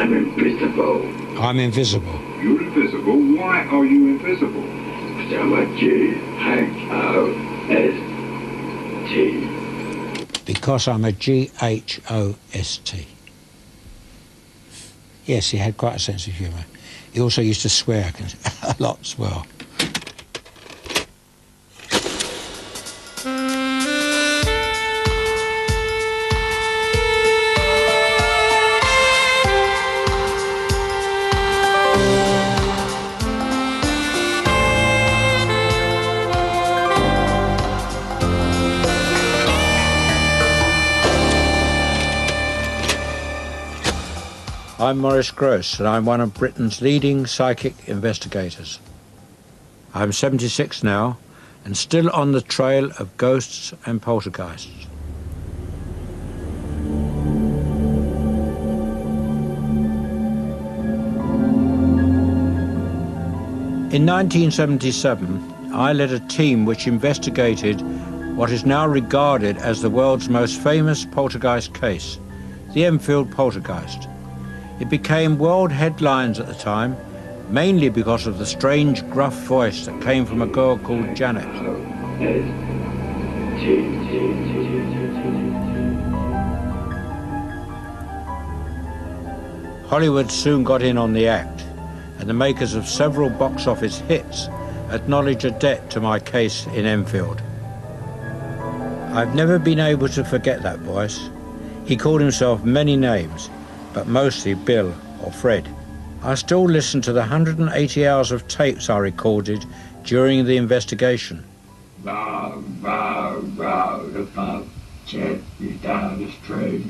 I'm invisible. I'm invisible. You're invisible? Why are you invisible? Because I'm a G-H-O-S-T. Because I'm a G-H-O-S-T. Yes, he had quite a sense of humour. He also used to swear a lot as well. I'm Maurice Grosse, and I'm one of Britain's leading psychic investigators. I'm 76 now, and still on the trail of ghosts and poltergeists. In 1977, I led a team which investigated what is now regarded as the world's most famous poltergeist case, the Enfield poltergeist. It became world headlines at the time, mainly because of the strange, gruff voice that came from a girl called Janet. Hollywood soon got in on the act, and the makers of several box office hits acknowledged a debt to my case in Enfield. I've never been able to forget that voice. He called himself many names, but mostly Bill or Fred. I still listen to the 180 hours of tapes I recorded during the investigation. Bow, bow, bow, the pub, check you down the street.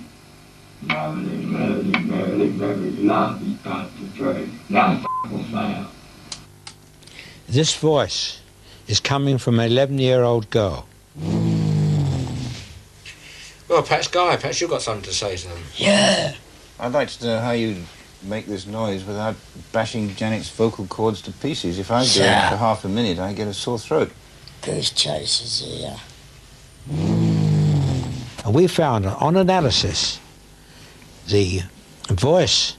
Merrily, merrily, merrily, merrily, lovely pub to drink. Now f***ing now. This voice is coming from an 11-year-old girl. Well, perhaps, Guy, perhaps you've got something to say to them. Yeah. I'd like to know how you make this noise without bashing Janet's vocal cords to pieces. If I do it for half a minute, I get a sore throat. Goose chasers here. And we found that on analysis, the voice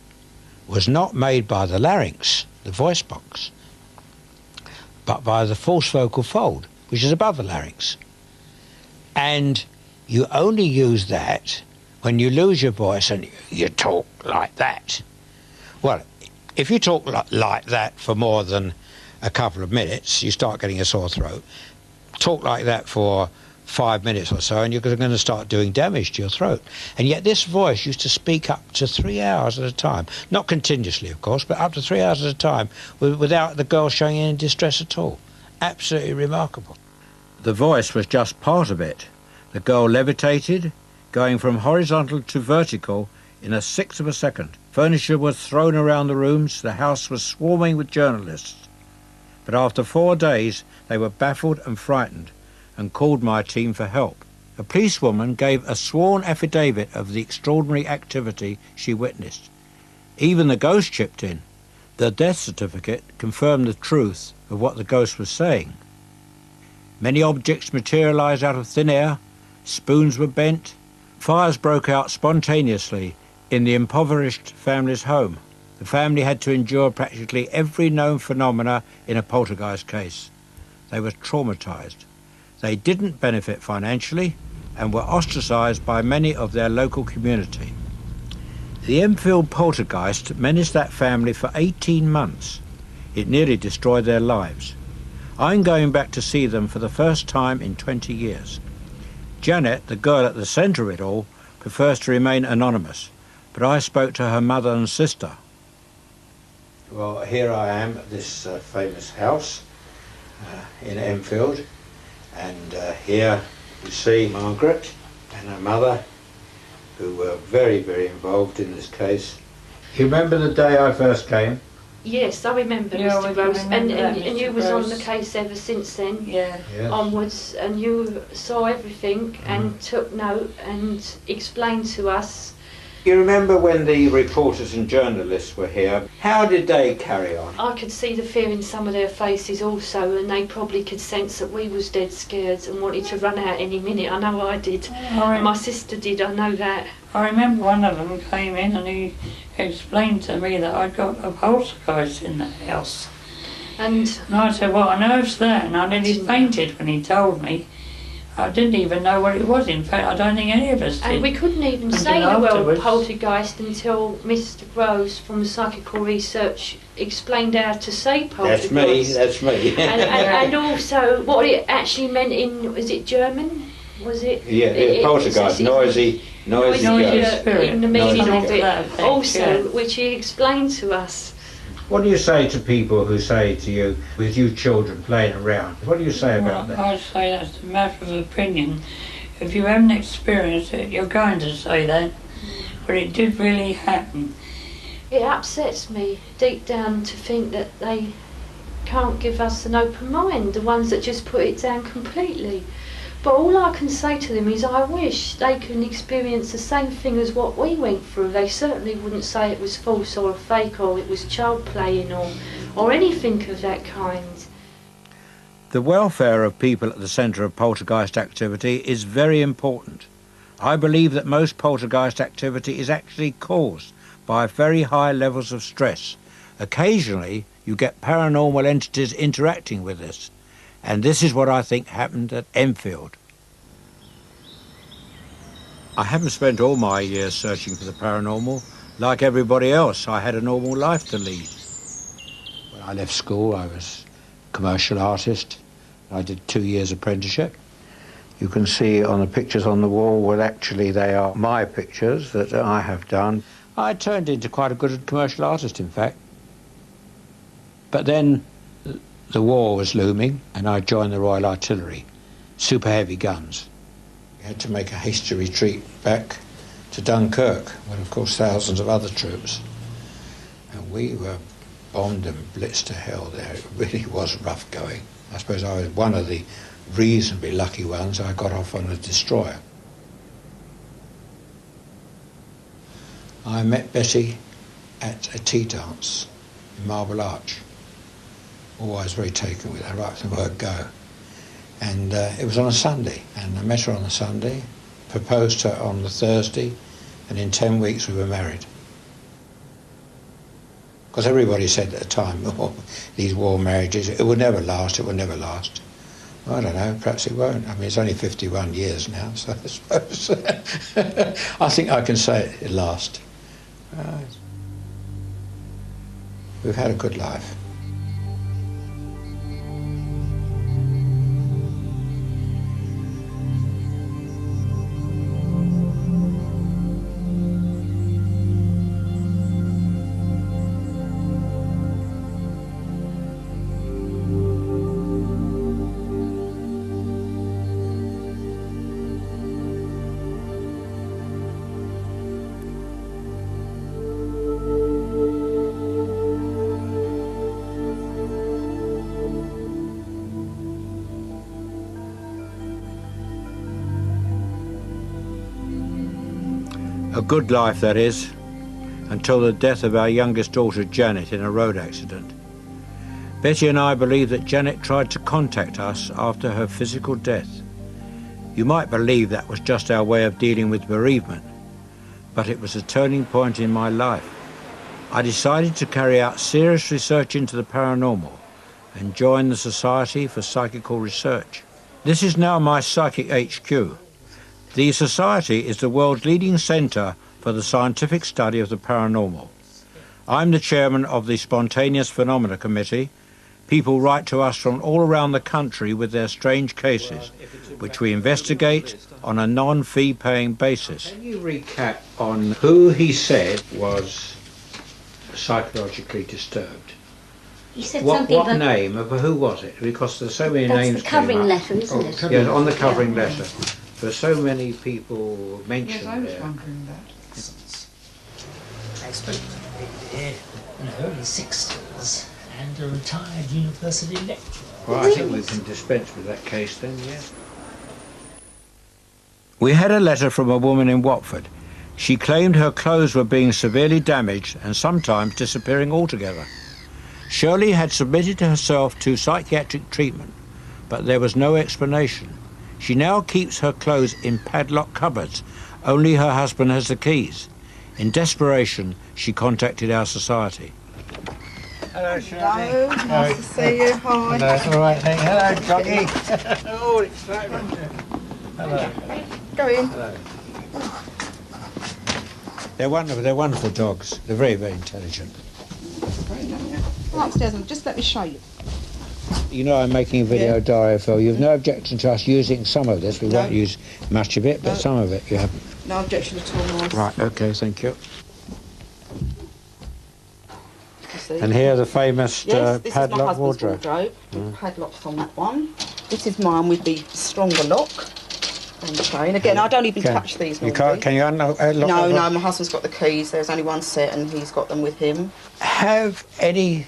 was not made by the larynx, the voice box, but by the false vocal fold, which is above the larynx. And you only use that when you lose your voice and you talk like that. Well, if you talk like that for more than a couple of minutes, you start getting a sore throat. Talk like that for 5 minutes or so and you're going to start doing damage to your throat. And yet this voice used to speak up to 3 hours at a time. Not continuously, of course, but up to 3 hours at a time without the girl showing any distress at all. Absolutely remarkable. The voice was just part of it. The girl levitated, going from horizontal to vertical in a sixth of a second. Furniture was thrown around the rooms. The house was swarming with journalists. But after 4 days, they were baffled and frightened and called my team for help. A policewoman gave a sworn affidavit of the extraordinary activity she witnessed. Even the ghost chipped in. The death certificate confirmed the truth of what the ghost was saying. Many objects materialized out of thin air. Spoons were bent. Fires broke out spontaneously in the impoverished family's home. The family had to endure practically every known phenomena in a poltergeist case. They were traumatized. They didn't benefit financially and were ostracized by many of their local community. The Enfield poltergeist menaced that family for 18 months. It nearly destroyed their lives. I'm going back to see them for the first time in 20 years. Janet, the girl at the centre of it all, prefers to remain anonymous, but I spoke to her mother and sister. Well, here I am at this famous house in Enfield, and here you see Margaret and her mother, who were very, very involved in this case. You remember the day I first came? Yes, I remember, Mr. Grosse, and you was on the case ever since then, onwards, and you saw everything and took note and explained to us You remember when the reporters and journalists were here, how did they carry on? I could see the fear in some of their faces also, and they probably could sense that we was dead scared and wanted to run out any minute. I know I did. And my sister did, I know that. I remember one of them came in and he explained to me that I'd got a poltergeist in the house. And I said, what on earth's that? And I nearly fainted when he told me. I didn't even know what it was. In fact, I don't think any of us did. And we couldn't even say the word poltergeist until Mr. Grosse from Psychical Research explained how to say poltergeist. That's me. and also what it actually meant in, was it German? Was it? Yeah, poltergeist, noisy spirit. In the meaning of it effect, also, which he explained to us. What do you say to people who say to you, with you children playing around, what do you say about that? I say that's a matter of opinion. If you haven't experienced it, you're going to say that, but it did really happen. It upsets me deep down to think that they can't give us an open mind, the ones that just put it down completely. But all I can say to them is I wish they can experience the same thing as what we went through. They certainly wouldn't say it was false or fake or it was child playing or anything of that kind. The welfare of people at the centre of poltergeist activity is very important. I believe that most poltergeist activity is actually caused by very high levels of stress. Occasionally you get paranormal entities interacting with us. And this is what I think happened at Enfield. I haven't spent all my years searching for the paranormal. Like everybody else, I had a normal life to lead. When I left school, I was a commercial artist. I did 2 years apprenticeship. You can see on the pictures on the wall, well, actually, they are my pictures that I have done. I turned into quite a good commercial artist, in fact. But then the war was looming, and I joined the Royal Artillery, super heavy guns. We had to make a hasty retreat back to Dunkirk, with of course thousands of other troops. And we were bombed and blitzed to hell there. It really was rough going. I suppose I was one of the reasonably lucky ones. I got off on a destroyer. I met Betty at a tea dance in Marble Arch. Always very taken with her right from the word go. And it was on a Sunday, and I met her on the Sunday, proposed to her on the Thursday, and in 10 weeks we were married. Because everybody said at the time, oh, these war marriages, it would never last, it would never last. Well, I don't know, perhaps it won't. I mean, it's only 51 years now, so I suppose I think I can say it lasts. We've had a good life. A good life, that is, until the death of our youngest daughter, Janet, in a road accident. Betty and I believe that Janet tried to contact us after her physical death. You might believe that was just our way of dealing with bereavement, but it was a turning point in my life. I decided to carry out serious research into the paranormal and join the Society for Psychical Research. This is now my psychic HQ. The Society is the world's leading centre for the scientific study of the paranormal. I'm the chairman of the Spontaneous Phenomena Committee. People write to us from all around the country with their strange cases, which we investigate on a non-fee paying basis. Can you recap on who he said was psychologically disturbed? He said What something name of who was it? Because there's so many names. That's the covering letter, isn't it? Yeah, on the covering letter. There's so many people mentioned there. Yes, I was wondering that. Expert in the early 60s and a retired university lecturer. Well, I think we can dispense with that case then, yeah. We had a letter from a woman in Watford She claimed her clothes were being severely damaged and sometimes disappearing altogether. Shirley had submitted herself to psychiatric treatment, but there was no explanation. She now keeps her clothes in padlocked cupboards. Only her husband has the keys. In desperation, she contacted our society. Hello, Shirley. Hello, nice to see you. Hi. Hello, all right, thank you. Hello, Doggy. Oh, it's great. Hello. Go in. Hello. They're wonderful dogs. They're very, very intelligent. Go upstairs and just let me show you. You know I'm making a video diary, Phil. You've no objection to us using some of this. We won't use much of it, but some of it you haven't. No objection at all, Maurice. Right, OK, thank you. And here the famous padlock wardrobe. Padlocks on that one. This is mine with the stronger lock and chain. Again, I don't even touch these normally. You can't, can you unlock No, my husband's got the keys. There's only one set and he's got them with him. Have any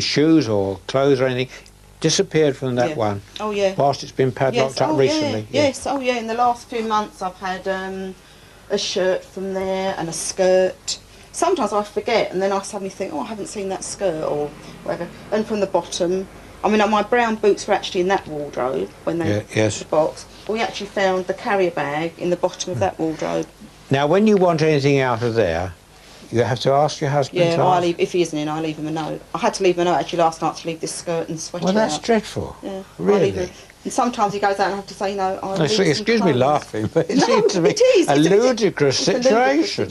shoes or clothes or anything disappeared from that one? Oh, yeah. Whilst it's been padlocked up recently? Yeah. Yes, oh, yeah. In the last few months I've had a shirt from there and a skirt. Sometimes I forget and then I suddenly think, oh, I haven't seen that skirt or whatever. And from the bottom, I mean, my brown boots were actually in that wardrobe when they the box. We actually found the carrier bag in the bottom of that wardrobe. Now, when you want anything out of there, you have to ask your husband to I leave, if he isn't in, I leave him a note. I had to leave him a note actually last night to leave this skirt and sweater Well, that's out. Dreadful. Yeah, really? And sometimes he goes out and I have to say, excuse me laughing, but it seems to be a ludicrous situation.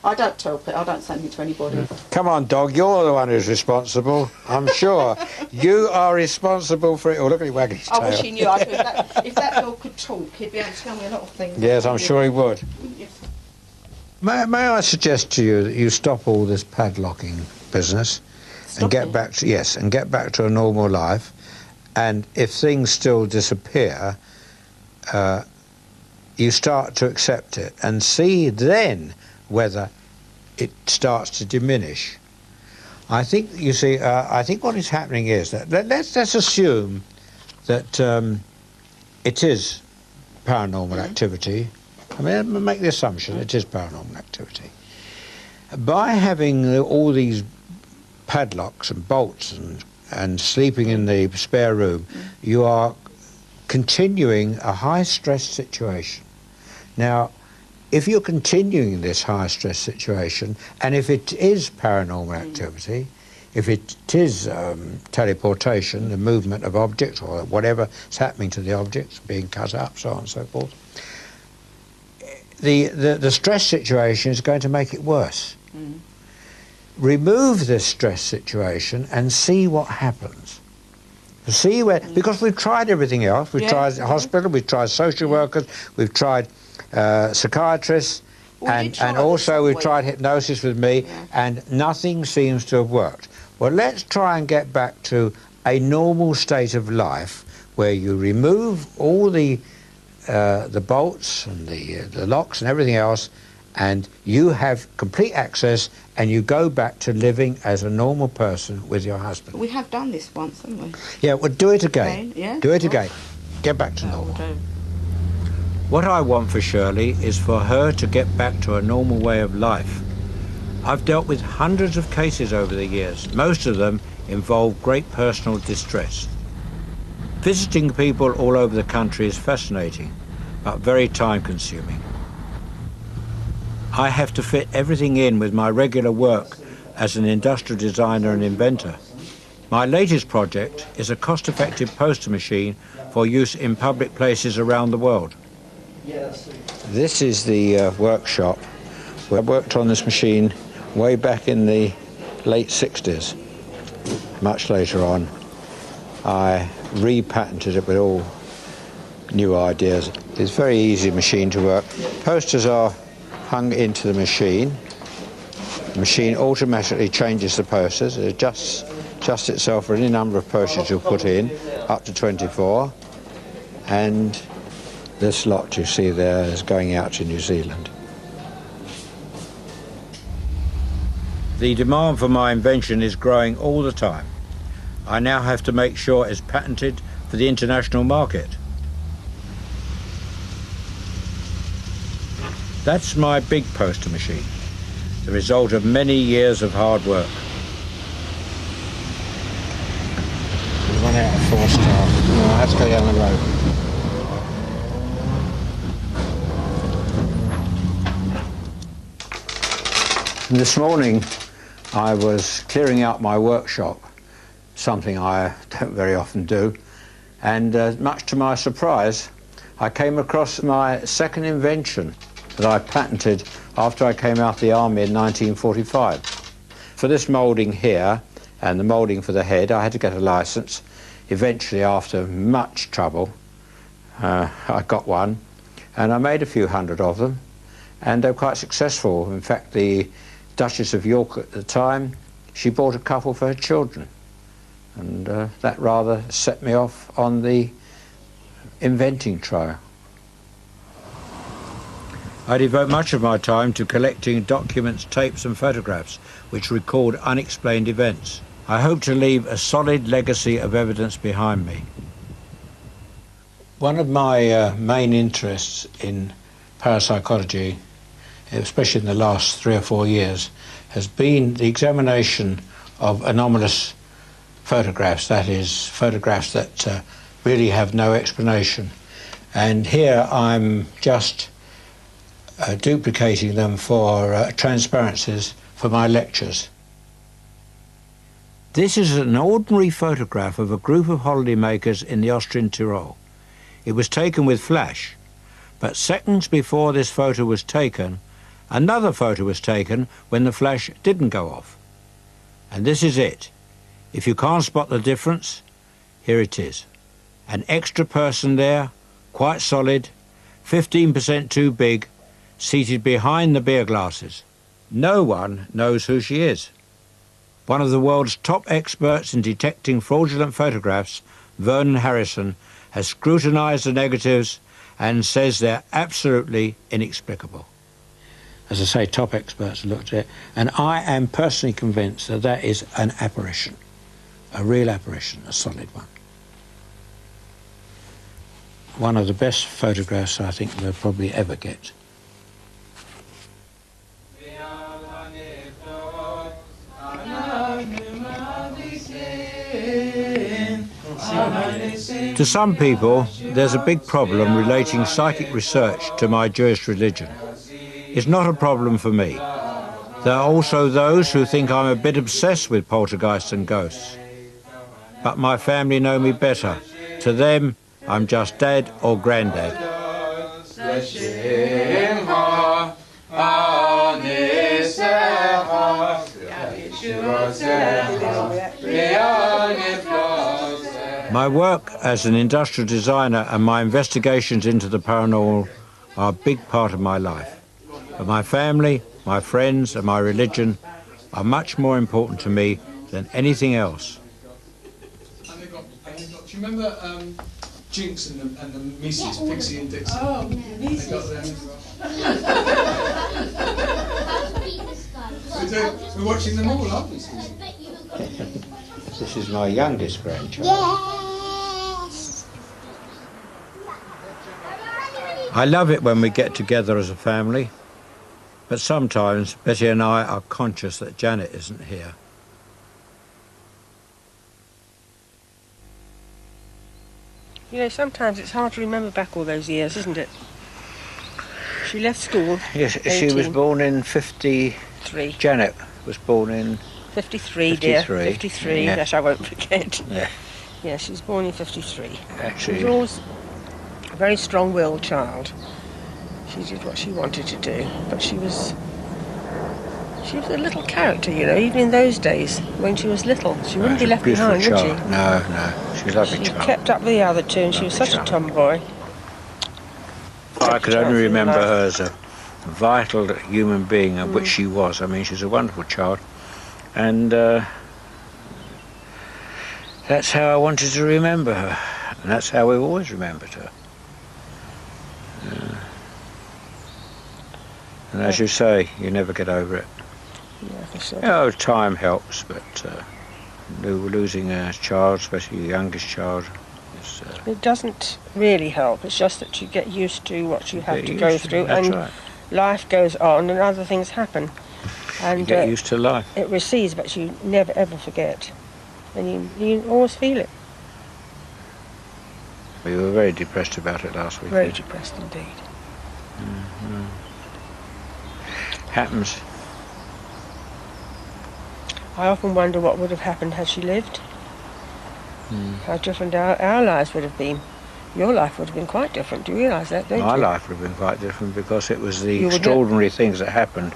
I don't tell people, I don't say anything to anybody. Come on, dog, you're the one who's responsible, I'm sure. You are responsible for it. Oh, look at him wagging his tail. I wish he knew. If that dog could talk, he'd be able to tell me a lot of things. Yes, I'm sure he would. Yes. May I suggest to you that you stop all this padlocking business and get back to a normal life. And if things still disappear, you start to accept it and see then whether it starts to diminish. I think, you see, I think what is happening is that let's assume that it is paranormal activity. I mean, make the assumption it is paranormal activity. By having all these padlocks and bolts and sleeping in the spare room, you are continuing a high-stress situation. Now, if you're continuing this high-stress situation, and if it is paranormal activity, if it is teleportation, the movement of objects, or whatever is happening to the objects, being cut up, so on and so forth, the stress situation is going to make it worse. Remove this stress situation and see what happens. See where, because we've tried everything else. We've tried the hospital, we've tried social workers, we've tried psychiatrists, and also we've tried hypnosis with me, and nothing seems to have worked. Well, let's try and get back to a normal state of life where you remove all the bolts and the locks and everything else, and you have complete access, and you go back to living as a normal person with your husband. We have done this once, haven't we? Yeah, well, do it again. Do it again. Get back to normal. What I want for Shirley is for her to get back to a normal way of life. I've dealt with hundreds of cases over the years. Most of them involve great personal distress. Visiting people all over the country is fascinating, but very time-consuming. I have to fit everything in with my regular work as an industrial designer and inventor. My latest project is a cost-effective poster machine for use in public places around the world. This is the workshop where I worked on this machine way back in the late 60s. Much later on, I repatented it with all new ideas. It's a very easy machine to work. Posters are hung into the machine. The machine automatically changes the posters. It adjusts itself for any number of posters you put in, up to 24. And this lot you see there is going out to New Zealand. The demand for my invention is growing all the time. I now have to make sure it's patented for the international market. That's my big poster machine, the result of many years of hard work. We run out of 4-star. No, I have to go down the road. This morning I was clearing out my workshop, something I don't very often do, and much to my surprise I came across my second invention that I patented after I came out of the army in 1945. For this moulding here and the moulding for the head I had to get a licence. Eventually, after much trouble, I got one, and I made a few hundred of them, and they were quite successful. In fact, the Duchess of York at the time, she bought a couple for her children, and that rather set me off on the inventing trail. I devote much of my time to collecting documents, tapes and photographs which record unexplained events. I hope to leave a solid legacy of evidence behind me. One of my main interests in parapsychology, especially in the last 3 or 4 years, has been the examination of anomalous photographs, that is, photographs that really have no explanation. And here I'm just duplicating them for transparencies for my lectures. This is an ordinary photograph of a group of holidaymakers in the Austrian Tyrol. It was taken with flash, but seconds before this photo was taken, another photo was taken when the flash didn't go off. And this is it. If you can't spot the difference, here it is. An extra person there, quite solid, 15% too big, seated behind the beer glasses. No one knows who she is. One of the world's top experts in detecting fraudulent photographs, Vernon Harrison, has scrutinised the negatives and says they're absolutely inexplicable. As I say, top experts looked at it, and I am personally convinced that that is an apparition, a real apparition, a solid one. One of the best photographs I think we'll probably ever get. To some people, there's a big problem relating psychic research to my Jewish religion. It's not a problem for me. There are also those who think I'm a bit obsessed with poltergeists and ghosts. But my family know me better. To them, I'm just dad or granddad. My work as an industrial designer and my investigations into the paranormal are a big part of my life. But my family, my friends and my religion are much more important to me than anything else. Do you remember Jinx and the Misses, Pixie and Dixie? Oh, Misses. They got them as well. We're watching them all, aren't we, Susie? This is my youngest grandchild. Yes. I love it when we get together as a family, but sometimes Betty and I are conscious that Janet isn't here. You know, sometimes it's hard to remember back all those years, isn't it? She left school. Yes, she was born in 53. Janet was born in 53, dear. 53, yeah. That I won't forget. Yeah. Yeah, she was born in 53. Actually, she was always a very strong-willed child. She did what she wanted to do, but she was a little character, you know, even in those days when she was little. She wouldn't be left behind, would she? No, she was a lovely child. She kept up with the other two, and she was such a tomboy. I could only remember her as a vital human being, of which she was. I mean, she's a wonderful child, and that's how I wanted to remember her, and that's how we've always remembered her. And as you say, you never get over it. Yeah, for sure. Oh, time helps, but losing a child, especially your youngest child, is... It doesn't really help. It's just that you get used to what you have to go through, and life goes on and other things happen. And you get used to life. It recedes, but you never ever forget. And you always feel it. We were very depressed about it last week. Very depressed indeed. Mm-hmm. Happens. I often wonder what would have happened had she lived. How different our lives would have been. Your life would have been quite different. Do you realise that, don't you? My life would have been quite different because it was the extraordinary things that happened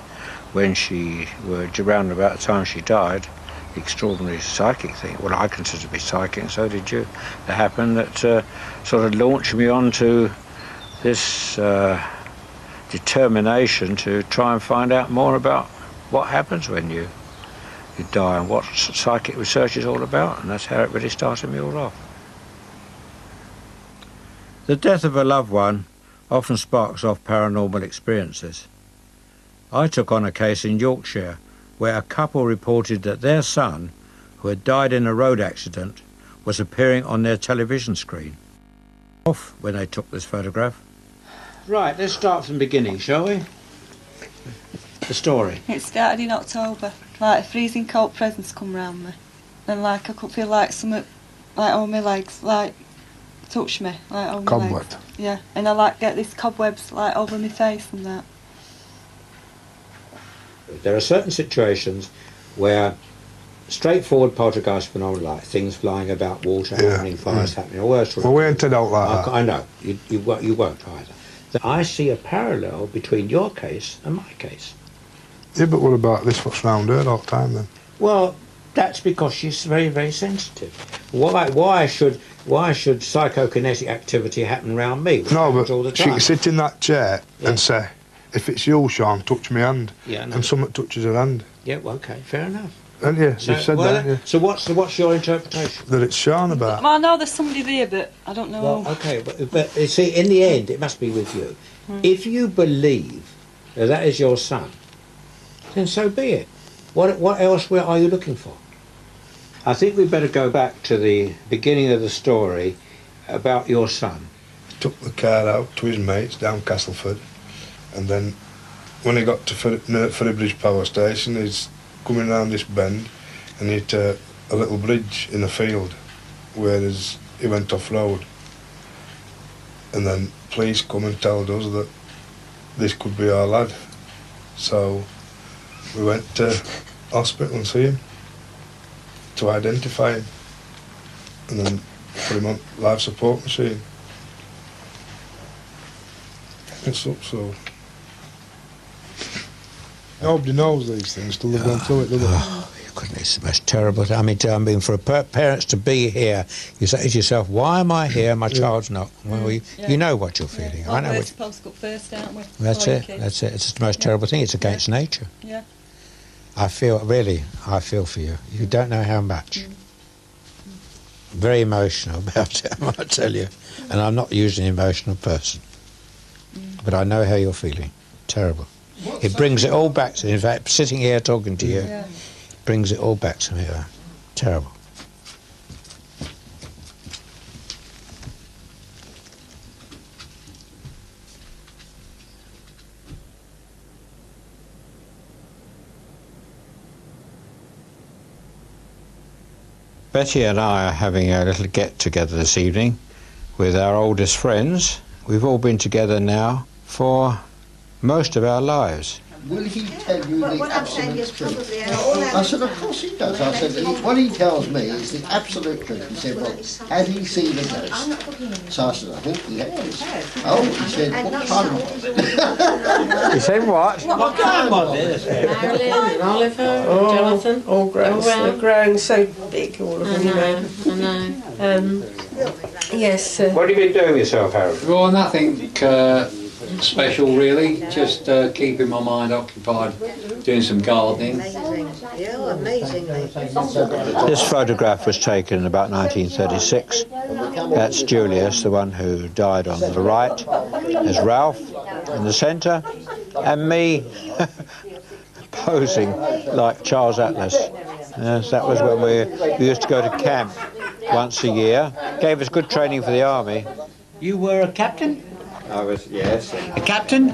when she were around about the time she died. The extraordinary psychic thing, what I consider to be psychic, and so did you, that happened that sort of launched me on to this determination to try and find out more about what happens when you die and what psychic research is all about, and that's how it really started me all off. The death of a loved one often sparks off paranormal experiences. I took on a case in Yorkshire where a couple reported that their son, who had died in a road accident, was appearing on their television screen. Off when they took this photograph. Right, let's start from the beginning, shall we? The story. It started in October. Like a freezing cold presence come round me. And like I could feel like something, like all my legs, like touch me, like all my legs. Cobweb. Yeah, and I like get these cobwebs like over my face and that. There are certain situations where straightforward poltergeist phenomena, like things flying about, water happening, fires happening, all those sort of we ain't out like that. I know, you won't either. I see a parallel between your case and my case. Yeah, but what about this, what's round her all the time then? Well, that's because she's very, very sensitive. Why should psychokinetic activity happen round me? No, but all the she time? can sit in that chair and say, if it's you, Sean, touch my hand. Yeah, I know. And someone touches her hand. Yeah, well, okay, fair enough. And yeah, you've said that, yeah. So what's your interpretation? That it's Sean about. Well, I know there's somebody there, but I don't know. Well, okay, but you see, in the end, it must be with you. If you believe that is your son, then so be it. What else are you looking for? I think we'd better go back to the beginning of the story about your son. He took the car out to his mates down Castleford, and then when he got to Ferrybridge Power Station, he's coming round this bend and he hit a little bridge in a field where he went off-road. And then police come and told us that this could be our lad. So we went to hospital and see him to identify him, and then put him on life support machine. It's up, so nobody knows these things till they've gone through it, do they? Oh, goodness, it's the most terrible thing. I mean, for parents to be here, you say to yourself, why am I here? My child's not. Well, you know what you're feeling. Well, I know. We're supposed to go first, aren't we? That's it. That's it. It's the most terrible thing. It's against nature. Yeah. I feel for you. You don't know how much. Very emotional about it, I might tell you. And I'm not usually an emotional person. But I know how you're feeling. Terrible. It brings it all back to, in fact, sitting here talking to you, brings it all back to me. Terrible. Betty and I are having a little get-together this evening with our oldest friends. We've all been together now for most of our lives. Will he tell you the absolute truth? I said, of course he does. I said, what he tells me is the absolute truth. He said, well, had he seen a ghost? So I said, I think he has. Oh, he said, what time was it? He said what? What time was it? Marilyn and Oliver and Jonathan. All grown. They're growing so big, all of them. I know. Yes. What have you been doing with yourself, Harold? Well, nothing special really, just keeping my mind occupied, doing some gardening. This photograph was taken in about 1936. That's Julius, the one who died on the right. There's Ralph in the centre, and me posing like Charles Atlas. Yes, that was when we used to go to camp once a year. Gave us good training for the army. You were a captain? I was, yes. A captain?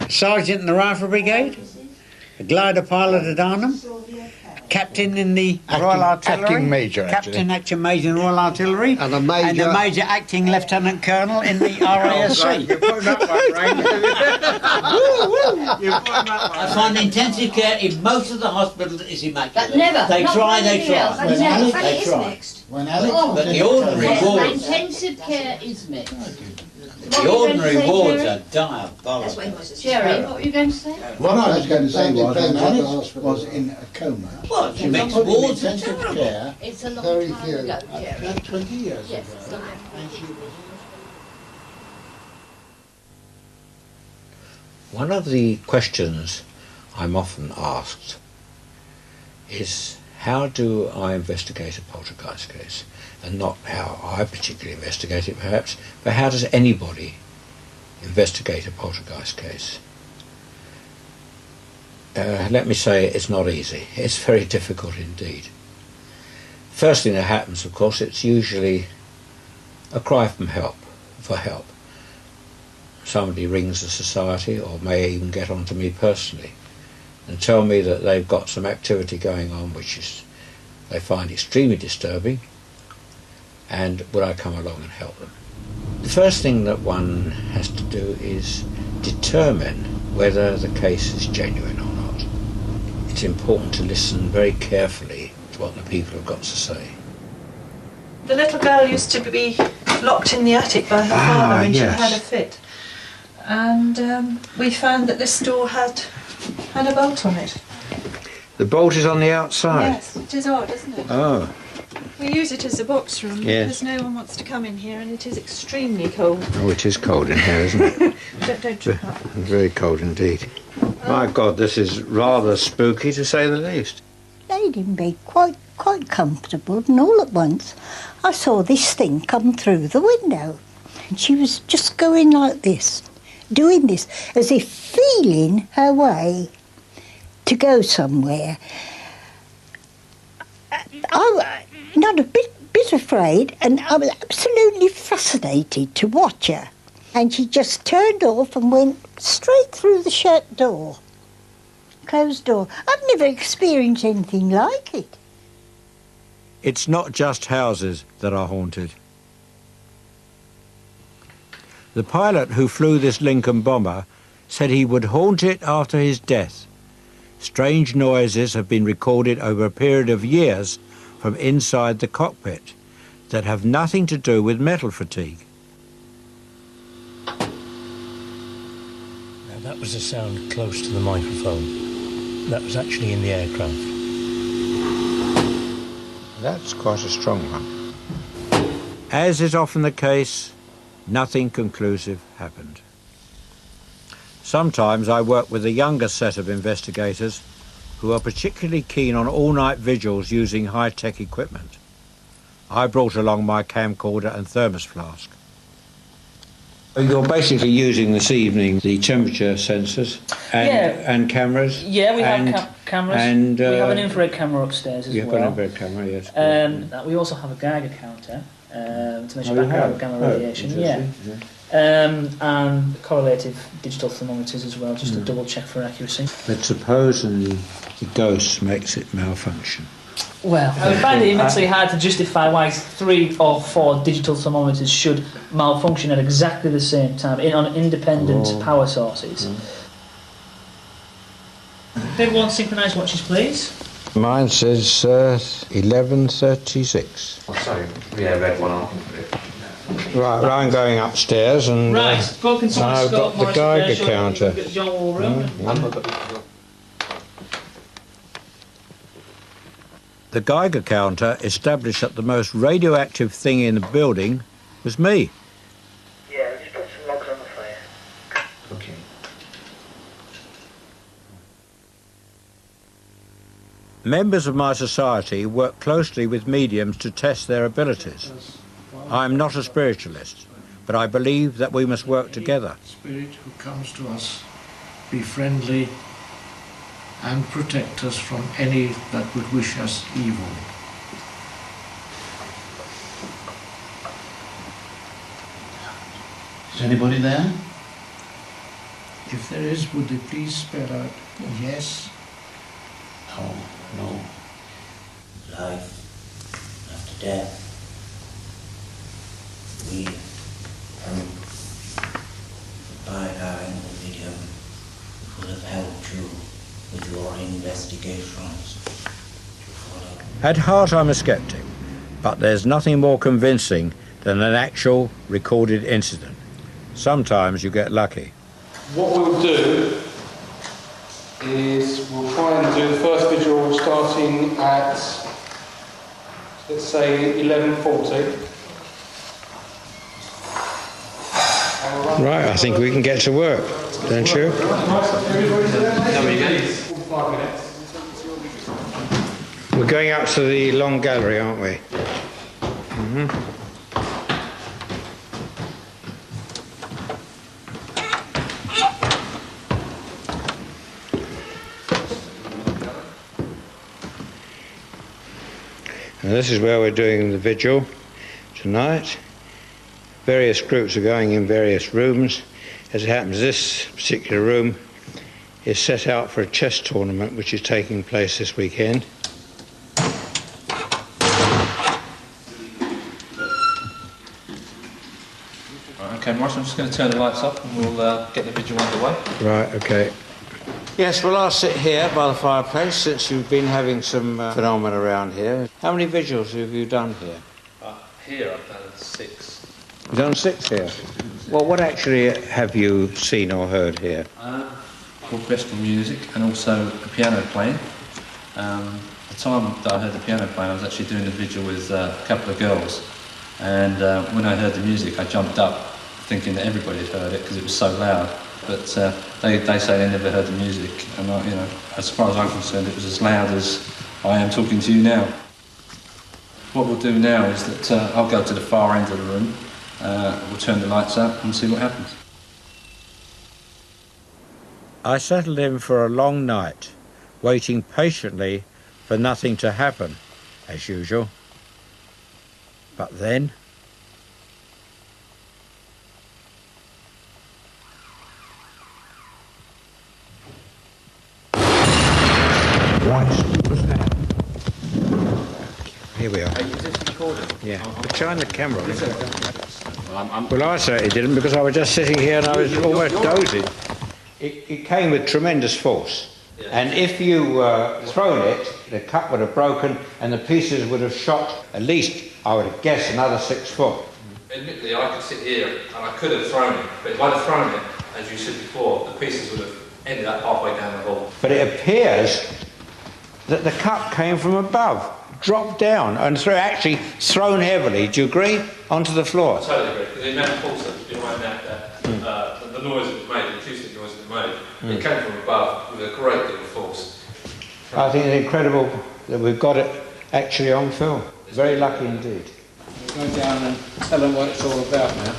sergeant in the Rifle Brigade, a glider pilot at Arnhem, captain in the Royal Artillery, acting major, captain, acting major in the Royal Artillery, And a major... major acting lieutenant colonel in the RASC. You put him up one, Ray. You put him up one. I find intensive care in most of the hospitals is immaculate. But never. They Not try, when they anything else. try. But never. They It is try. mixed. But the ordinary wards, Intensive care is mixed. the ordinary wards are diabolical. That's what he was. Jerry, what were you going to say? What I was going to say was, when Alice Alice was in a coma. Well, She was mixed put in wards are intensive terrible. care. It's a long Very time few. ago, Jerry. About 20 years Yes. ago. And she was One of the questions I'm often asked is, how do I investigate a poltergeist case? And not how I particularly investigate it perhaps, but how does anybody investigate a poltergeist case? Let me say it's not easy. It's very difficult indeed. First thing that happens, of course, it's usually a cry for help. Somebody rings the society, or may even get on to me personally and tell me that they've got some activity going on which is they find extremely disturbing, and would I come along and help them? The first thing that one has to do is determine whether the case is genuine or not. It's important to listen very carefully to what the people have got to say. The little girl used to be locked in the attic by her father when yes. she had a fit. And we found that this door had a bolt on it. The bolt is on the outside? Yes, it is odd, isn't it? Oh. We use it as a box room Yes. because no one wants to come in here and it is extremely cold. Oh, it is cold in here, isn't it? Don't trip up. Very cold indeed. My God, this is rather spooky to say the least. Laid in bed quite comfortable, and all at once I saw this thing come through the window. And she was just going like this, doing this, as if feeling her way to go somewhere. I was not a bit afraid, and I was absolutely fascinated to watch her. And she just turned off and went straight through the shut door. Closed door. I've never experienced anything like it. It's not just houses that are haunted. The pilot who flew this Lincoln bomber said he would haunt it after his death. Strange noises have been recorded over a period of years from inside the cockpit that have nothing to do with metal fatigue. Now that was a sound close to the microphone. That was actually in the aircraft. That's quite a strong one. As is often the case, nothing conclusive happened. Sometimes I work with a younger set of investigators who are particularly keen on all-night vigils using high-tech equipment. I brought along my camcorder and thermos flask. You're basically using this evening the temperature sensors and cameras? Yeah, we have cameras. And, we have an infrared camera upstairs as well. You've got an infrared camera, yes. We also have a Geiger counter to measure you background have? gamma Oh, radiation. interesting, And correlative digital thermometers as well, just to double check for accuracy. But supposing the ghost makes it malfunction. Well, I would find it immensely hard to justify why 3 or 4 digital thermometers should malfunction at exactly the same time on independent power sources. Everyone synchronised watches, please. Mine says 11:36. Oh, sorry, yeah, red one on. Right, well, I'm going upstairs and Right, go consult the I've scope, got the Maurice, Geiger show counter. the John Wall room. The Geiger counter established that the most radioactive thing in the building was me. Yeah, just put some logs on the fire. Okay. Members of my society work closely with mediums to test their abilities. I am not a spiritualist, but I believe that we must work together. Spirit who comes to us, be friendly and protect us from any that would wish us evil. Is anybody there? If there is, would they please spell out yes? No. Life after death. We by allowing the video will have helped you with your investigations. At heart, I'm a skeptic, but there's nothing more convincing than an actual recorded incident. Sometimes you get lucky. What we'll do is we'll try and do the first visual starting at, let's say, 11:40. Right, I think we can get to work, don't you? 5 minutes. We're going up to the long gallery, aren't we? And this is where we're doing the vigil tonight. Various groups are going in various rooms. As it happens, this particular room is set out for a chess tournament which is taking place this weekend. Okay, Maurice, I'm just going to turn the lights up and we'll get the vigil underway. Right, okay. Yes, well, I'll sit here by the fireplace since you've been having some phenomena around here. How many vigils have you done here? Here I've done 6. You've done 6 here? Well, what actually have you seen or heard here? Orchestral music and also a piano playing. The time that I heard the piano playing, I was actually doing the vigil with a couple of girls. And when I heard the music, I jumped up thinking that everybody had heard it because it was so loud. But they say they never heard the music, and you know, as far as I'm concerned, it was as loud as I am talking to you now. What we'll do now is that I'll go to the far end of the room, we'll turn the lights up and see what happens. I settled in for a long night, waiting patiently for nothing to happen, as usual. But then... Here we are. Is this recording? Yeah, but shine the camera. Well, I certainly didn't because I was just sitting here and I was almost dozing. It came with tremendous force. Yeah. And if you thrown it, the cup would have broken and the pieces would have shot at least, I would have guessed, another 6 foot. Admittedly, I could sit here and I could have thrown it, but if I'd have thrown it, as you said before, the pieces would have ended up halfway down the hall. But it appears that the cup came from above, dropped down and actually thrown heavily, do you agree, onto the floor? I totally agree, because the amount of force that was behind that, the noise that was made, the acoustic noise that was made, it came from above with a great deal of force. I think it's incredible that we've got it actually on film. Very lucky indeed. We'll go down and tell them what it's all about now.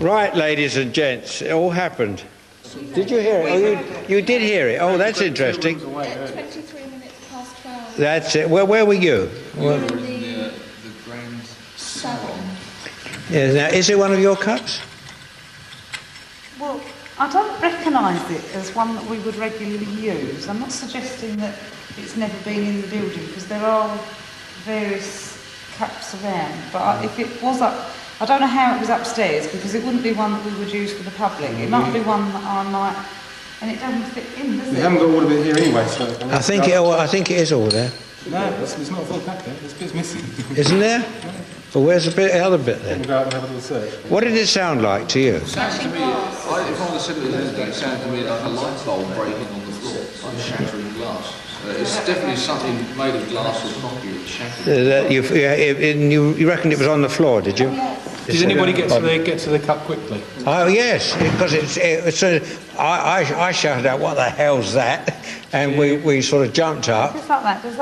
Right, ladies and gents, it all happened. Did you hear it? Oh, you did hear it. Oh, that's interesting. 23 minutes past 12. That's it. Where were you? We were in the grand salon. Yeah, now, is it one of your cups? Well, I don't recognise it as one that we would regularly use. I'm not suggesting that it's never been in the building because there are various cups around. But if it was up, I don't know how it was upstairs because it wouldn't be one that we would use for the public. It might be one that I might, and it doesn't fit in, does it? We haven't got all of it here anyway, so... I think it is all there. No, it's not a full pack there. There's bits missing. Isn't there? Well, where's the other bit then? We'll go out and have a little search. What did it sound like to you? It sounded to me, if I would have said it sounded to me like a light bulb breaking on the floor, like shattering glass. It's definitely something made of glass or concrete that shattered. You reckon it was on the floor, did you? Did anybody get to the cup quickly? Oh yes, because I shouted out, "What the hell's that?" And we sort of jumped up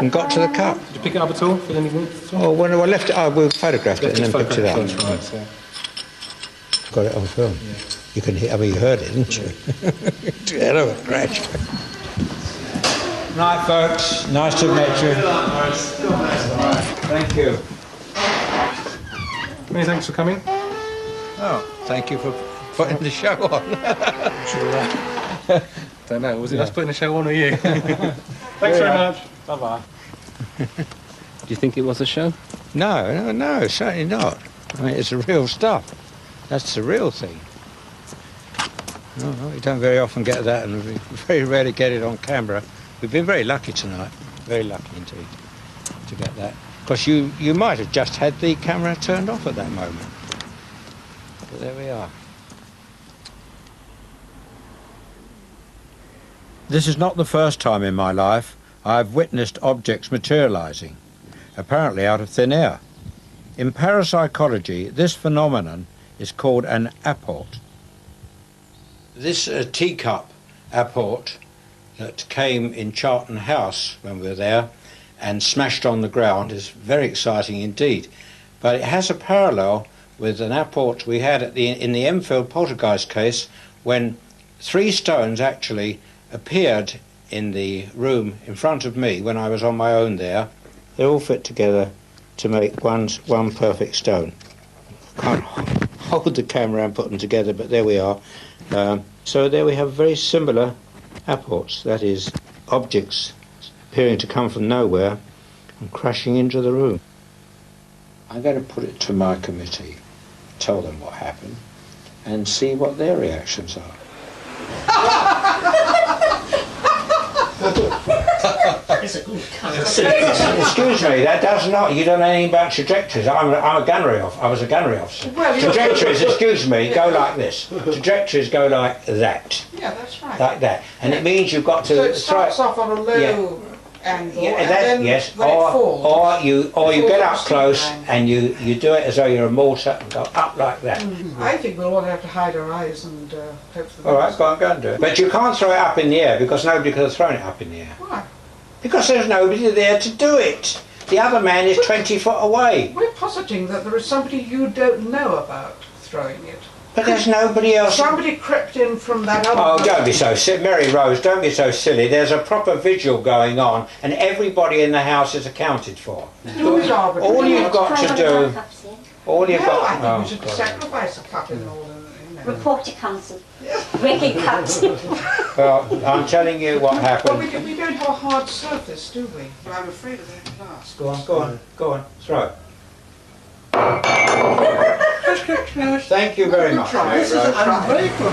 and got to the cup. Did you pick it up at all? Feel anything? Oh, when I left it, we photographed it and then picked it up. Right, yeah. Got it on film. Yeah. You can hear. I mean, you heard it, didn't you? Hell of a crash. Night, folks. Nice to meet you. Thank you. Many thanks for coming. Oh, thank you for putting the show on. Don't know, was it us putting the show on or you? Thanks very much. Bye-bye. Do you think it was a show? No, certainly not. I mean, it's the real stuff. That's the real thing. No, we don't very often get that, and we very rarely get it on camera. We've been very lucky tonight, very lucky indeed to get that. Because you might have just had the camera turned off at that moment. But there we are. This is not the first time in my life I've witnessed objects materialising, apparently out of thin air. In parapsychology, this phenomenon is called an apport. This teacup apport that came in Charlton House when we were there and smashed on the ground is very exciting indeed. But it has a parallel with an apport we had in the Enfield poltergeist case, when 3 stones actually appeared in the room in front of me when I was on my own there. They all fit together to make one perfect stone. Can't hold the camera and put them together, but there we are. So there we have very similar apports, that is, objects appearing to come from nowhere and crashing into the room. I'm going to put it to my committee, tell them what happened, and see what their reactions are. It's a good cut. Excuse me, that does not. You don't know anything about trajectories. I was a gunnery officer. Well, trajectories, excuse me, go like this. Trajectories go like that. Yeah, that's right. Like that, and it means you've got to. So it starts off on a low angle, and then yes, when it falls, or you get up close and you do it as though you're a mortar and go up like that. I think we'll all have to hide our eyes and hope for the All right, best. go and do it. But you can't throw it up in the air because nobody could have thrown it up in the air. Why? Because there's nobody there to do it. The other man is 20 foot away. We're positing that there is somebody you don't know about throwing it. But there's nobody else. Somebody crept in from that other... Oh, don't be so silly. Mary Rose, don't be so silly. There's a proper vigil going on and everybody in the house is accounted for. All you've got to do... All you've got... I think we should sacrifice a cup in order. Report to council. Breaking cuts. Well, I'm telling you what happened. Well, we don't have a hard surface, do we? But I'm afraid of that glass. Go on, throw it. Thank you very much. This is unbreakable.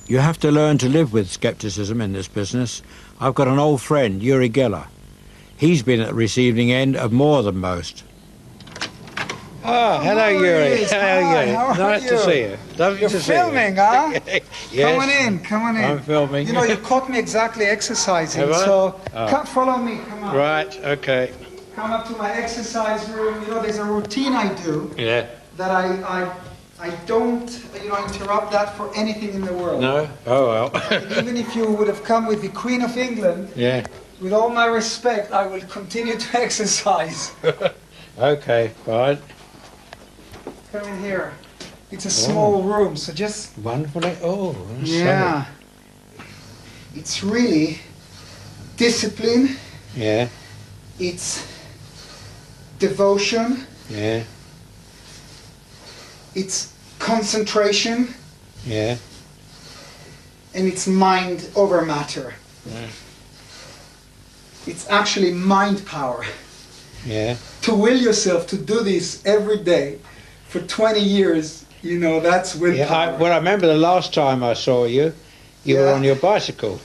You have to learn to live with scepticism in this business. I've got an old friend, Uri Geller. He's been at the receiving end of more than most. Oh, hello, Uri. Hi, how are Nice to you? see you. Lovely You're to see you. filming, huh? Yes. Come on in. I'm filming. You know, you caught me exactly exercising, Have I? so Oh. come follow me, come on. Right, okay. Come up to my exercise room. You know, there's a routine I do Yeah. that I don't, interrupt that for anything in the world. No? Oh, well. Even if you would have come with the Queen of England, Yeah. with all my respect, I will continue to exercise. Okay, fine. Come in here. It's a small room, so just... Wonderful. Oh, that's Yeah. It's really discipline. lovely. Yeah, It's devotion. yeah, It's concentration. yeah. And it's mind over matter. Yeah. It's actually mind power. Yeah. To will yourself to do this every day for 20 years, that's willpower. Yeah, I remember the last time I saw you, you were on your bicycle.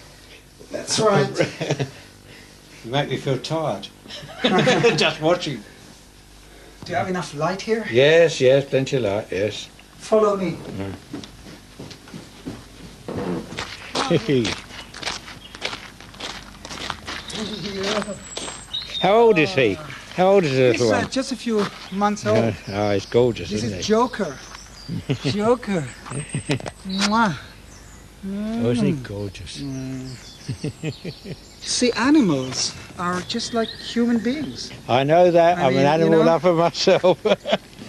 That's right. You make me feel tired. Just watching. Do you have enough light here? Yes, plenty of light, yes. Follow me. How old is he? How old is the He's little one? just a few months old. Oh, he's gorgeous, This isn't is he? Joker. Joker. Mwah. Oh, is he gorgeous? See, animals are just like human beings. I know that. I'm mean, an animal you know- lover myself.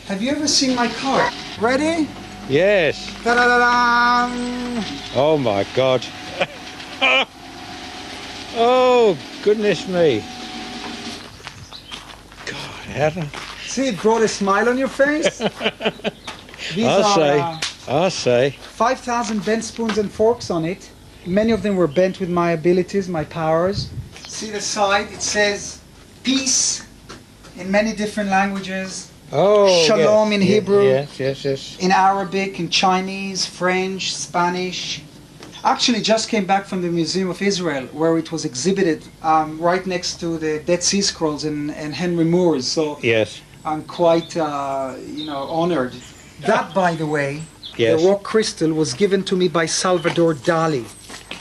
Have you ever seen my car? Ready? Yes. Ta-da-da-dam! Oh my God. Oh, goodness me. God, Adam. See, it brought a smile on your face. These I'll say. 5,000 bent spoons and forks on it. Many of them were bent with my abilities, my powers. See the side, it says peace in many different languages. Oh, Shalom in Hebrew. Yes. In Arabic, in Chinese, French, Spanish. Actually, just came back from the Museum of Israel, where it was exhibited right next to the Dead Sea Scrolls and Henry Moore's. So yes, I'm quite, honored. That, by the way, yes, the rock crystal was given to me by Salvador Dali.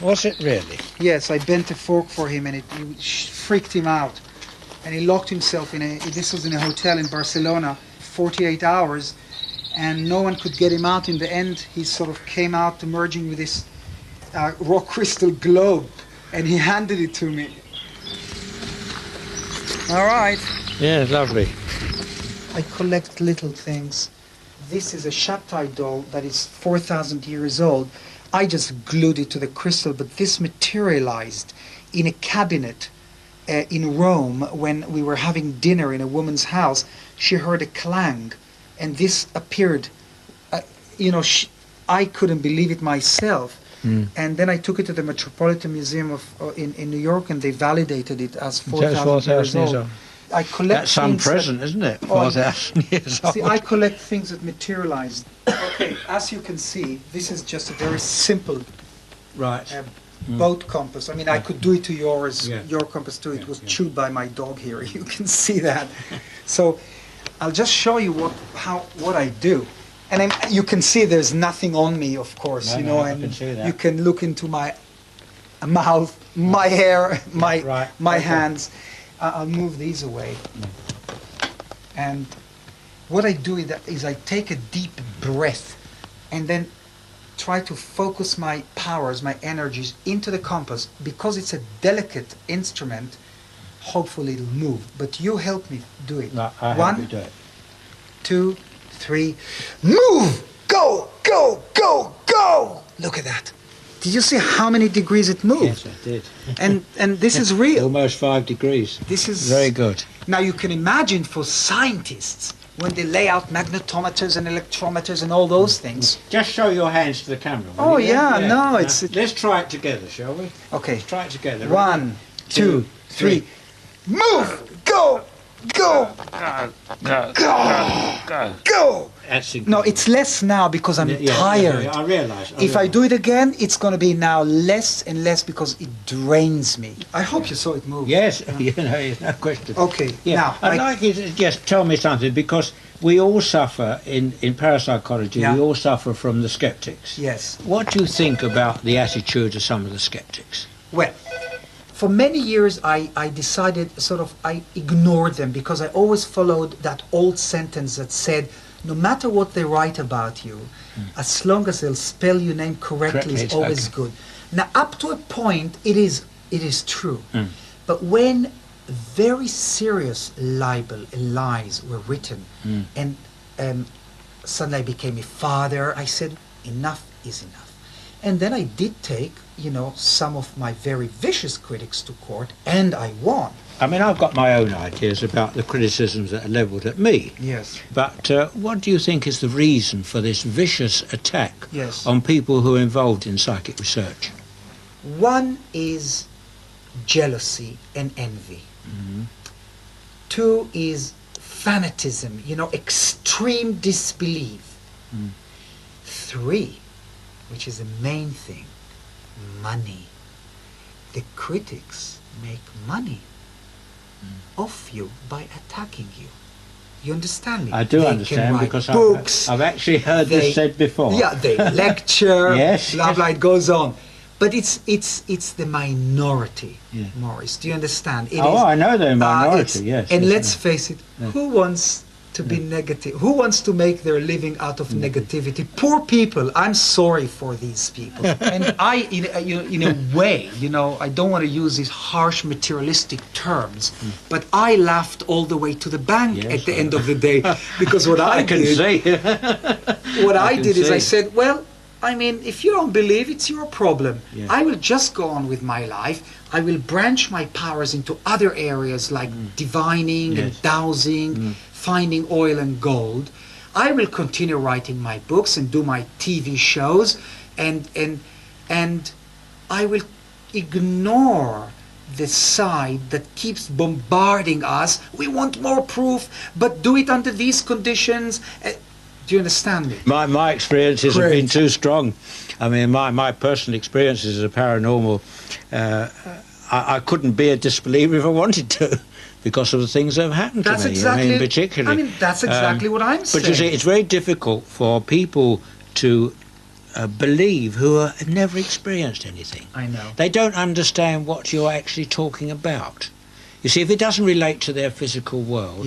Was it really? Yes, I bent a fork for him, and it freaked him out, and he locked himself in a. This was in a hotel in Barcelona, 48 hours, and no one could get him out. In the end, he sort of came out emerging with this rock crystal globe, and he handed it to me. All right. Yeah, lovely. I collect little things. This is a Shabtai doll that is 4,000 years old. I just glued it to the crystal, but this materialized in a cabinet in Rome when we were having dinner in a woman's house. She heard a clang, and this appeared. I couldn't believe it myself. And then I took it to the Metropolitan Museum in New York, and they validated it as 4,000 years old. I collect That's some things present, isn't it? 4,000 years old. See, I collect things that materialize. Okay, as you can see, this is just a very simple boat compass. I mean, I could do it to yours, your compass too. It was chewed by my dog here. You can see that. So I'll just show you what I do. And you can see there's nothing on me, of course, and I can see that. You can look into my mouth, my hair, my hands. I'll move these away. And what I do is I take a deep breath and then try to focus my powers, my energies into the compass. Because it's a delicate instrument, hopefully it'll move. But you help me do it. No, I help One, you do it. 2, 3, move! Go, go, go, go! Look at that. Did you see how many degrees it moved? Yes, I did. And this is real. Almost 5 degrees. This is very good. Now you can imagine for scientists when they lay out magnetometers and electrometers and all those things. Just show your hands to the camera. Oh yeah, no, it's. Let's try it together, shall we? Okay. Let's try it together. 1, 2, 3, move! Go! Go! Go! Go! No, it's less now because I'm tired. I realise. If I do it again, it's going to be now less and less because it drains me. I hope you saw it move. Yes, no question. Okay, now I'd like you to just tell me something, because we all suffer in parapsychology. We all suffer from the skeptics. Yes. What do you think about the attitude of some of the skeptics? Well, for many years I decided I ignored them because I always followed that old sentence that said, no matter what they write about you, as long as they'll spell your name correctly is always good. Now, up to a point, it is true. But when very serious libel and lies were written, and suddenly I became a father, I said, enough is enough. And then I did take, some of my very vicious critics to court, and I won. I mean, I've got my own ideas about the criticisms that are levelled at me. Yes. But what do you think is the reason for this vicious attack on people who are involved in psychic research? One is jealousy and envy. 2 is fanatism, extreme disbelief. 3, which is the main thing, money. The critics make money off you by attacking you. You understand me? I do understand, because I've actually heard this said before. Yeah, they lecture, yes, blah, blah, it goes on. But it's the minority, Maurice. Do you understand? I know they're a minority, yes. And let's face it, who wants to be negative? Who wants to make their living out of negativity? Poor people. I'm sorry for these people. And I, in a way, I don't want to use these harsh materialistic terms, but I laughed all the way to the bank at the end of the day, because what I did is I said, well, I mean, if you don't believe, it's your problem. I will just go on with my life. I will branch my powers into other areas like divining and dowsing, finding oil and gold. I will continue writing my books and do my TV shows, and I will ignore the side that keeps bombarding us. We want more proof, but do it under these conditions. Do you understand me? My experiences have been too strong. I mean, my personal experiences as a paranormal, I couldn't be a disbeliever if I wanted to, because of the things that have happened to me. Exactly, I mean, particularly. I mean, that's exactly what I'm saying. But you see, it's very difficult for people to believe who have never experienced anything. I know. They don't understand what you're actually talking about. You see, if it doesn't relate to their physical world,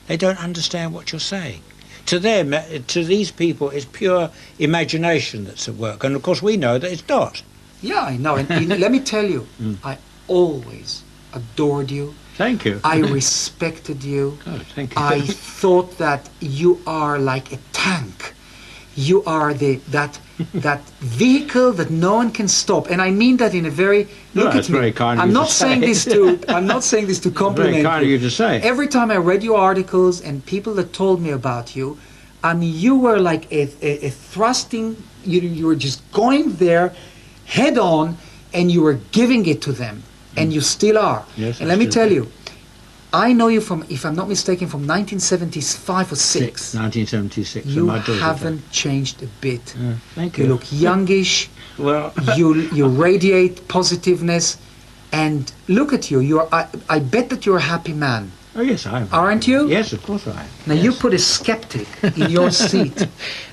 they don't understand what you're saying. To them, to these people, it's pure imagination that's at work, and of course we know that it's not. Yeah, I know. And let me tell you, I always adored you. Thank you. I respected you. Oh, thank you. I thought that you are like a tank. You are that vehicle that no one can stop, and I mean that in a very look at me. Very kind of I'm you not to saying say. this to I'm not saying this to compliment Very kind you. of you to say. Every time I read your articles and people that told me about you, I mean, you were like a thrusting. You were just going there, head on, and you were giving it to them, and you still are. Yes, and let me tell you, I know you from, if I'm not mistaken, from 1975 or 6. 1976. You my daughter haven't changed a bit. Thank you. You look youngish. Well, you radiate positiveness, and look at you. You are. I bet that you're a happy man. Oh yes, I am. Aren't you? Yes, of course I am. Now you put a skeptic in your seat.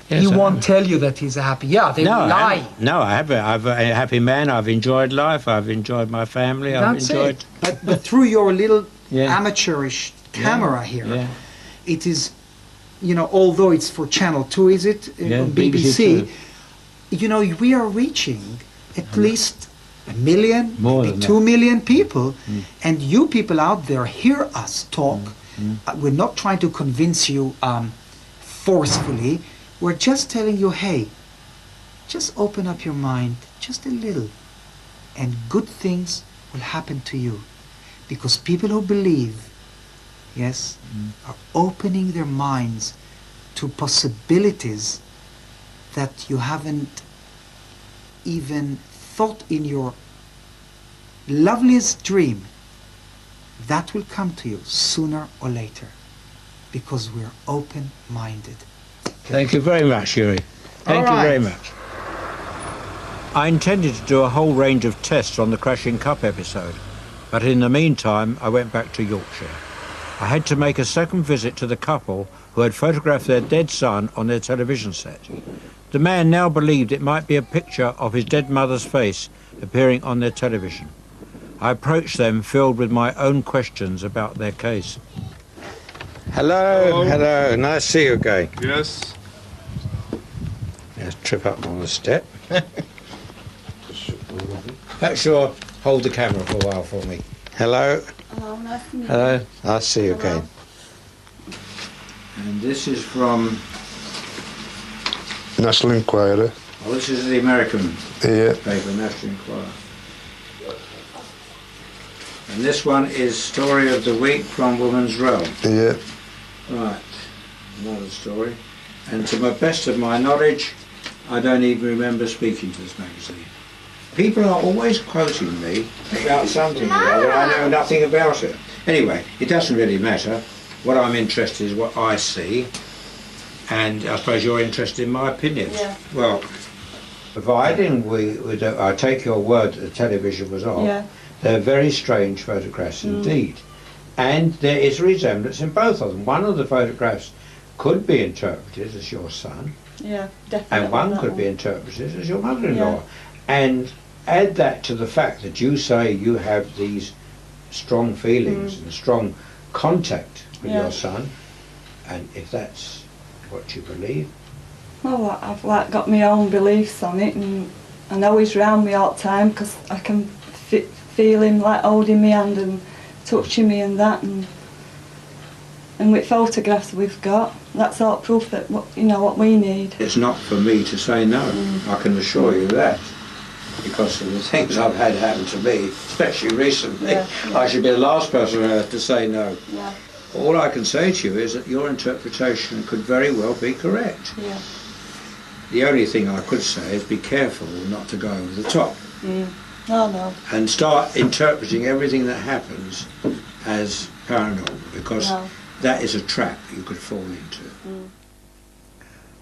Yes, he I won't am. tell you that he's a happy. Yeah, they will lie. I have. I'm a happy man. I've enjoyed life. I've enjoyed my family. That's I've enjoyed. it. But through your little amateurish camera here, it is, you know, although it's for Channel 2, is it? On BBC, you know, we are reaching at least 1 million, maybe 2 million people. And you people out there hear us talk. We're not trying to convince you forcefully. We're just telling you, hey, just open up your mind just a little, and good things will happen to you. Because people who believe, are opening their minds to possibilities that you haven't even thought in your loveliest dream. That will come to you sooner or later, because we're open-minded. Thank you very much, Yuri. Thank you very much. I intended to do a whole range of tests on the Crashing Cup episode, but in the meantime I went back to Yorkshire. I had to make a second visit to the couple who had photographed their dead son on their television set. The man now believed it might be a picture of his dead mother's face appearing on their television. I approached them filled with my own questions about their case. Hello, hello, nice to see you again. Yes. Let's trip up on the step. Perhaps you'll hold the camera for a while for me. Hello. Hello, nice to meet you. Hello, nice to see you Hello. again. And this is from... National Enquirer. Oh, this is the American paper, National Enquirer. And this one is Story of the Week from Woman's Realm. Yeah. Right, another story. And to the best of my knowledge, I don't even remember speaking to this magazine. People are always quoting me about something or other. I know nothing about it. Anyway, it doesn't really matter. What I'm interested in is what I see, and I suppose you're interested in my opinions. Yeah. Well, providing I take your word that the television was off, they're very strange photographs indeed. And there is a resemblance in both of them. One of the photographs could be interpreted as your son, Yeah, definitely. and one could be interpreted as your mother-in-law. And add that to the fact that you say you have these strong feelings and strong contact with your son, and if that's what you believe. Well, I've got my own beliefs on it, and I know he's round me all the time because I can feel him like holding me hand and touching me and that, and with photographs we've got, that's all proof that what we need. It's not for me to say no. I can assure you that. because of the things I've had happen to me, especially recently. Yeah. I should be the last person on earth to say no. Yeah. All I can say to you is that your interpretation could very well be correct. Yeah. The only thing I could say is be careful not to go over the top No. and start interpreting everything that happens as paranormal, because that is a trap you could fall into.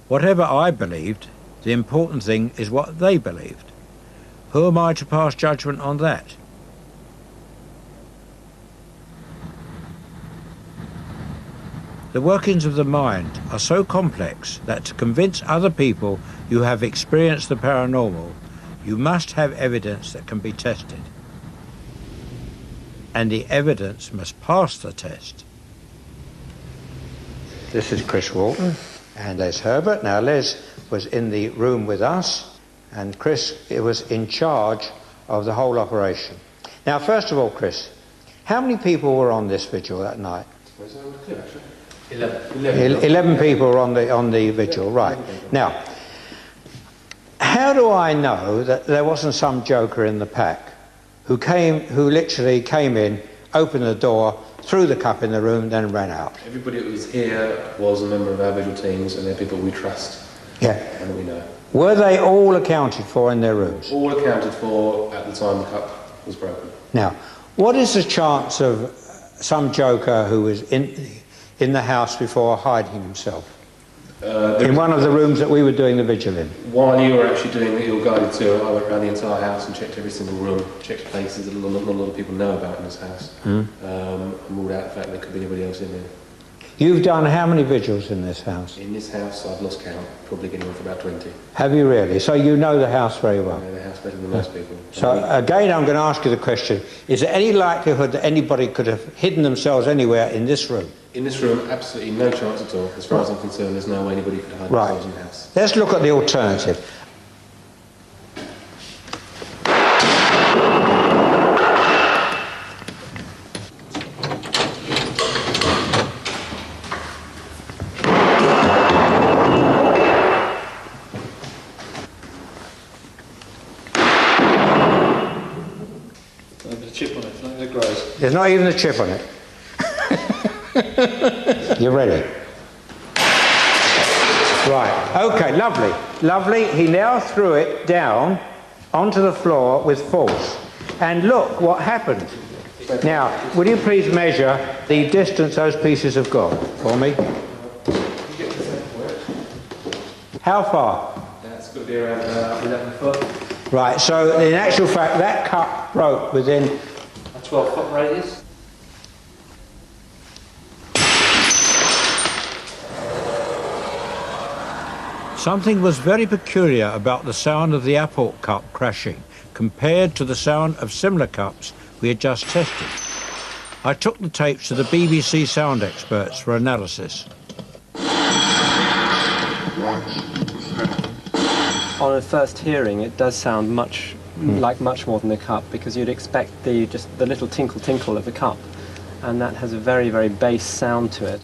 Whatever I believed, the important thing is what they believed. Who am I to pass judgment on that? The workings of the mind are so complex that to convince other people you have experienced the paranormal, you must have evidence that can be tested. And the evidence must pass the test. This is Chris Walton, and there's Herbert. Now, Les was in the room with us, and Chris was in charge of the whole operation. Now, first of all, Chris, how many people were on this vigil that night? 11 people were on the vigil, right. Now, how do I know that there wasn't some joker in the pack who literally came in, opened the door, threw the cup in the room, then ran out? Everybody that was here was a member of our vigil teams, and they're people we trust. Yeah. And we know. Were they all accounted for in their rooms? All accounted for at the time the cup was broken. Now, what is the chance of some joker who was in the house before hiding himself? In one of the rooms that we were doing the vigil in. While you were actually doing your guided tour, I went around the entire house and checked every single room, checked places that not a lot of people know about in this house, and ruled out the fact there could be anybody else in there. You've done how many vigils in this house? In this house, I've lost count, probably getting on for about 20. Have you really? So you know the house very well? I know the house better than most people. So again, I'm going to ask you the question, is there any likelihood that anybody could have hidden themselves anywhere in this room? In this room, absolutely no chance at all. As far as I'm concerned, there's no way anybody could hide themselves in the house. Let's look at the alternative. There's not even a chip on it. You ready? Right, okay, lovely. Lovely. He now threw it down onto the floor with force. And look what happened. Now, will you please measure the distance those pieces have gone for me? How far? That's going to be around 11 foot. Right, so in actual fact, that cup broke within a 12-foot radius. Something was very peculiar about the sound of the apple cup crashing compared to the sound of similar cups we had just tested. I took the tapes to the BBC sound experts for analysis. On a first hearing, it does sound much more than a cup, because you'd expect the little tinkle tinkle of the cup, and that has a very, very bass sound to it.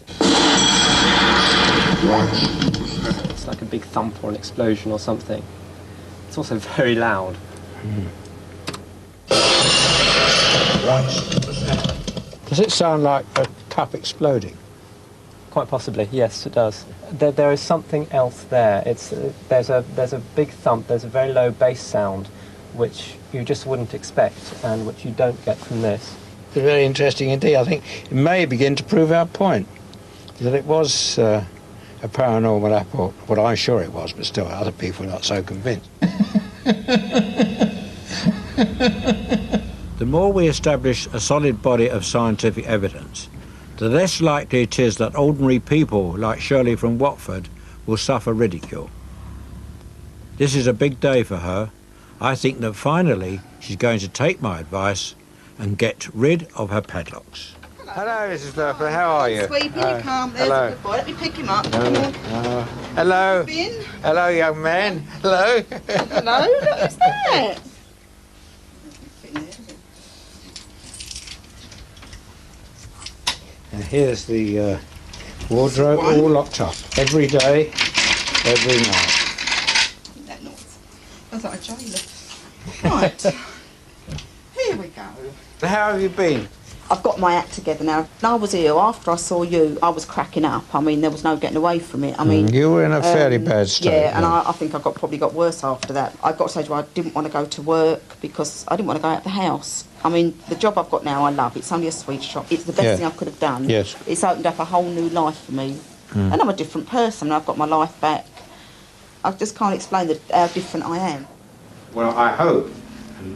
It's like a big thump or an explosion or something. It's also very loud. Does it sound like a cup exploding? Quite possibly, yes, it does. There is something else there. There's a big thump. There's a very low bass sound, which you just wouldn't expect, and which you don't get from this. It's very interesting indeed. I think it may begin to prove our point that it was a paranormal airport. Well, I'm sure it was, but still, other people are not so convinced. The more we establish a solid body of scientific evidence, the less likely it is that ordinary people like Shirley from Watford will suffer ridicule. This is a big day for her. I think that finally she's going to take my advice and get rid of her padlocks. Hello, Mrs. Murphy, how are you? Sweeping, you can't. There's a good boy. Let me pick him up. Hello. Hello, young man. Hello. Hello, look, who's that? And here's the wardrobe all locked up. Every day, every night. That noise. Sounds like a jailer. Right. Here we go. How have you been? I've got my act together now. When I was ill, after I saw you, I was cracking up. I mean, there was no getting away from it. I mean, you were in a fairly bad state. Yeah, and I think I probably got worse after that. I got to the stage where I didn't want to go to work because I didn't want to go out of the house. I mean, the job I've got now, I love. It's only a sweet shop. It's the best thing I could have done. Yes. It's opened up a whole new life for me. And I'm a different person. I've got my life back. I just can't explain how different I am. Well, I hope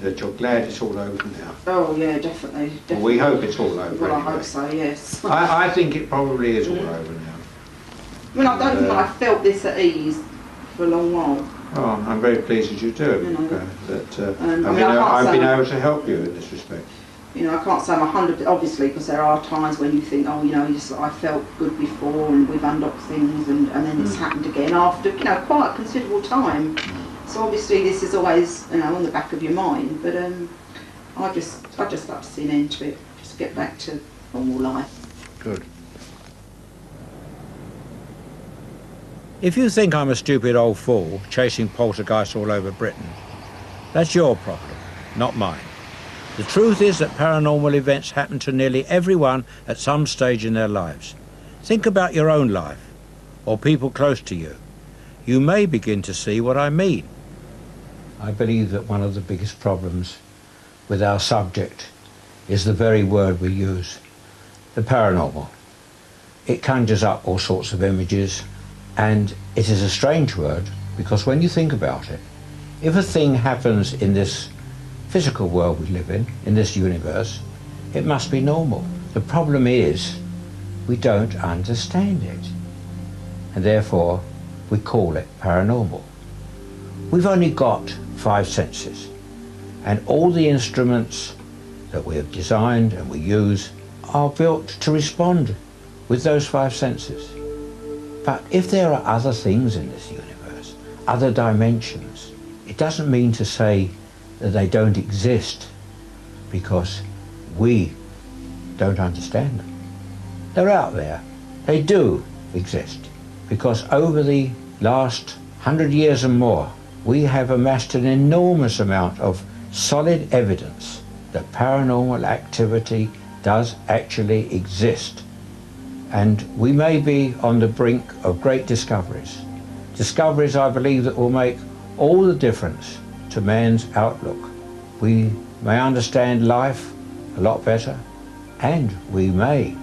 that you're glad it's all over now. Oh, yeah, definitely. Well, we hope it's all over. Well, anyway. I hope so, yes. I think it probably is all over now. I mean, I don't think I felt this at ease for a long while. Oh, I'm very pleased that you do. I I've been able to help you in this respect. You know, I can't say I'm 100, obviously, because there are times when you think, oh, you know, I felt good before and we've unlocked things and then it's happened again after, you know, quite a considerable time. So obviously this is always, you know, on the back of your mind, but I just like to see an end to it, just get back to normal life. Good. If you think I'm a stupid old fool chasing poltergeists all over Britain, that's your problem, not mine. The truth is that paranormal events happen to nearly everyone at some stage in their lives. Think about your own life, or people close to you. You may begin to see what I mean. I believe that one of the biggest problems with our subject is the very word we use, the paranormal. It conjures up all sorts of images, and it is a strange word because when you think about it, if a thing happens in this physical world we live in this universe, it must be normal. The problem is we don't understand it, and therefore we call it paranormal. We've only got 5 senses, and all the instruments that we have designed and we use are built to respond with those 5 senses. But if there are other things in this universe, other dimensions, it doesn't mean to say that they don't exist because we don't understand them. They're out there. They do exist because over the last 100 years and more, we have amassed an enormous amount of solid evidence that paranormal activity does actually exist. And we may be on the brink of great discoveries. Discoveries, I believe, that will make all the difference to man's outlook. We may understand life a lot better, and we may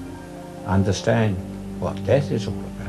understand what death is all about.